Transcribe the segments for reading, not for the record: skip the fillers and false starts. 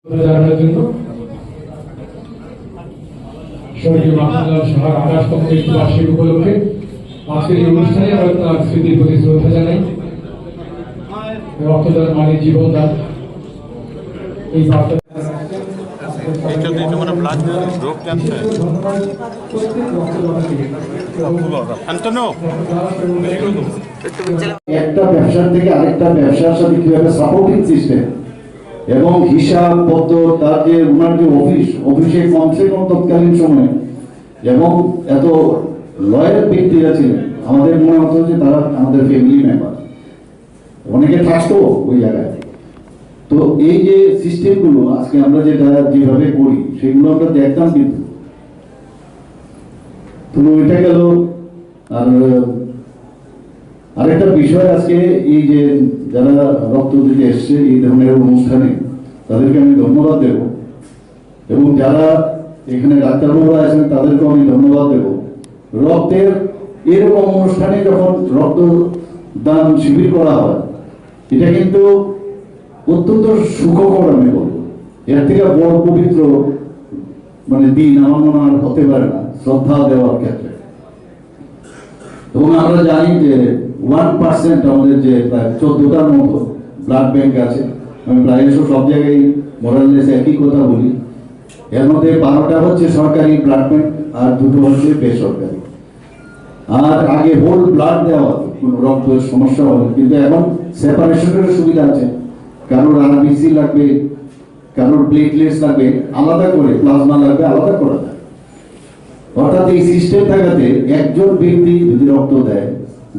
জানানোর জন্য শহীদ মাহমুদুল্লাহ সাহার 28তম মৃত্যুবার্ষিকী উপলক্ষে আজকের এই অনুষ্ঠানে আমরা তার স্মৃতির প্রতি শ্রদ্ধা জানাই। রক্তদান মানে জীবনদান, এই বার্তা একটা ব্যবসার থেকে আরেকটা ব্যবসার সাথে কিভাবে সাপোর্টিং সিস্টেম এবং হিসাব পত্র, তার যে ওনার যে অফিসে কমসে কম তৎকালীন সময়ে এবং এত লয়াল ব্যক্তিরা ছিলেন, আমাদের মনে হতো যে তারা আমাদের ফ্যামিলি মেম্বার, অনেকে থাকতো ওই জায়গায়। তো এই যে সিস্টেমগুলো আজকে আমরা যেভাবে করি সেগুলো আমরা দেখতাম, কিন্তু তো এটা গেল। আর আরেকটা বিষয়, আজকে এই যে যারা রক্ত দিতে এসছে এই ধরনের অনুষ্ঠানে, তাদেরকে আমি ধন্যবাদ দেব, এবং যারা এখানে ডাক্তারবাবুরা আছেন তাদেরকেও আমি ধন্যবাদ দেব। রক্তের এরকম অনুষ্ঠানে যখন রক্তদান শিবির করা হয়, এটা কিন্তু অত্যন্ত সুখকর, আমি বলবো। এর থেকে বড় পবিত্র দিন আমার মনে হয় হতে পারে না শ্রদ্ধা দেওয়ার ক্ষেত্রে। এবং আমরা জানি যে 1% আমাদের যে প্রায় 14টার মতো ব্লাড ব্যাংক আছে, আমি প্রায় সব জায়গায় মোরালেস একই কথা বলি। এর মধ্যে 12টা হচ্ছে সরকারি ব্লাড ব্যাংক আর 2টো হচ্ছে বেসরকারি। আর আগে হোল ব্লাড দেওয়া হতো কোনো রক্তের সমস্যা হলে, কিন্তু এখন সেপারেশনের সুবিধা আছে। কারোর আরবিসি লাগবে, কারোর প্লেটলেটস লাগবে আলাদা করে, প্লাজমা লাগবে আলাদা করা যায়। অর্থাৎ এই সিস্টেম থাকাতে একজন ব্যক্তি যদি রক্ত দেয়,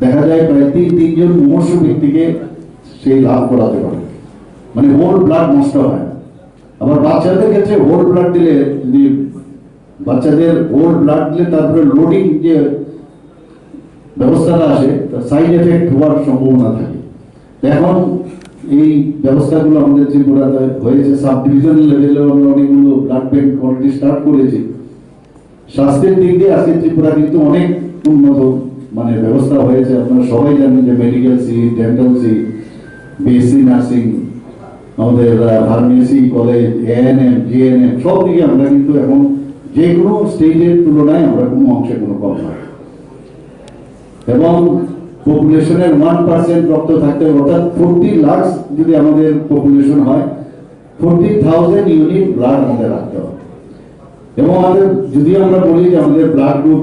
দেখা যায় প্রায় 3জন মুমূর্ষু ব্যক্তিকে সেই লাভ করাতে পারে, হোল ব্লাড নষ্ট হয়। আবার বাচ্চাদের ক্ষেত্রে হোল ব্লাড দিলে, যদি বাচ্চাদের হোল ব্লাড দিলে তারপরে লোডিং যে ব্যবস্থাটা আসে, তার সাইড এফেক্ট হওয়ার সম্ভাবনা থাকে। এখন এই ব্যবস্থাগুলো আমাদের ত্রিপুরাতে হয়েছে, সাব ডিভিশনাল লেভেলে আমরা অনেকগুলো ব্লাড ব্যাংক অলরেডি স্টার্ট করেছি। স্বাস্থ্যের দিক দিয়ে আজকে ত্রিপুরা কিন্তু অনেক উন্নত ব্যবস্থা হয়েছে। আপনারা সবাই জানেন যে medical seat, dental seat, BSc nursing, আমাদের ফার্মেসি কলেজ, এএনএম, জিএনএম, সব দিকে আমরা কিন্তু এখন যে কোনো স্টেজের তুলনায় আমরা কোনো অংশে কোনো কম নয়। এবং পপুলেশনের 1% রক্ত থাকতে, অর্থাৎ 40 লাখ যদি আমাদের পপুলেশন হয়, 40,000 ইউনিট ব্লাড আমাদের রাখতে হবে। এবং আমাদের যদি আমরা বলি যে আমাদের ব্লাড গ্রুপ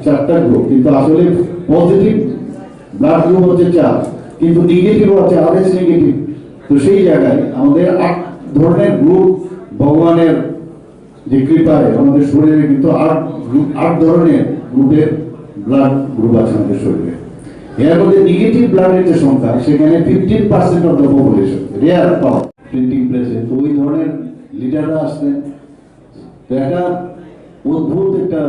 4টা গ্রুপ, কিন্তু আসলে পজিটিভ ব্লাড গ্রুপ হচ্ছে 4, কিন্তু নেগেটিভ হচ্ছে RH নেগেটিভ। তো সেই জায়গায় আমাদের 8 ধরনের গ্রুপ ভগবানের যে কৃপায় আমাদের শরীরে কিন্তু 8 ধরনের গ্রুপের ব্লাড গ্রুপ আছে আমাদের শরীরে। এর মধ্যে নেগেটিভ ব্লাডের যে সংখ্যা, সেখানে 15% of the population rare power printing প্রেসে। তো ওই ধরনের লিডাররা আসতেন। তো একটা অদ্ভুত একটা